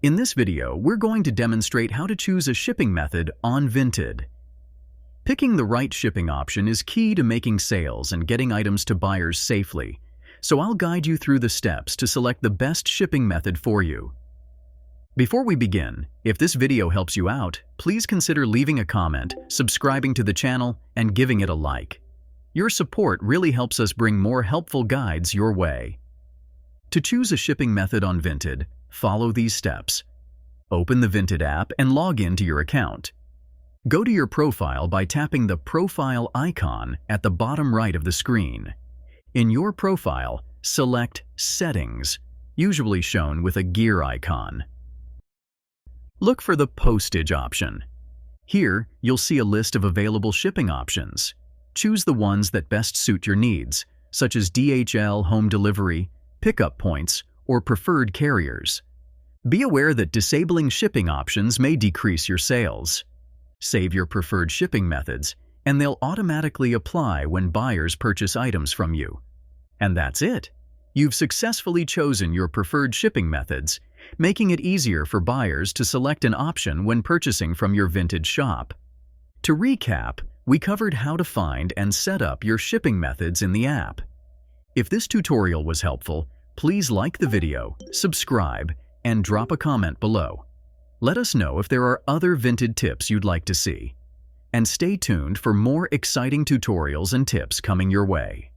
In this video, we're going to demonstrate how to choose a shipping method on Vinted. Picking the right shipping option is key to making sales and getting items to buyers safely, so I'll guide you through the steps to select the best shipping method for you. Before we begin, if this video helps you out, please consider leaving a comment, subscribing to the channel, and giving it a like. Your support really helps us bring more helpful guides your way. To choose a shipping method on Vinted, follow these steps. Open the Vinted app and log in to your account. Go to your profile by tapping the profile icon at the bottom right of the screen. In your profile, select Settings, usually shown with a gear icon. Look for the Postage option. Here, you'll see a list of available shipping options. Choose the ones that best suit your needs, such as DHL home delivery, pickup points, or preferred carriers. Be aware that disabling shipping options may decrease your sales. Save your preferred shipping methods, and they'll automatically apply when buyers purchase items from you. And that's it. You've successfully chosen your preferred shipping methods, making it easier for buyers to select an option when purchasing from your Vinted shop. To recap, we covered how to find and set up your shipping methods in the app. If this tutorial was helpful, please like the video, subscribe, and drop a comment below. Let us know if there are other Vinted tips you'd like to see. And stay tuned for more exciting tutorials and tips coming your way.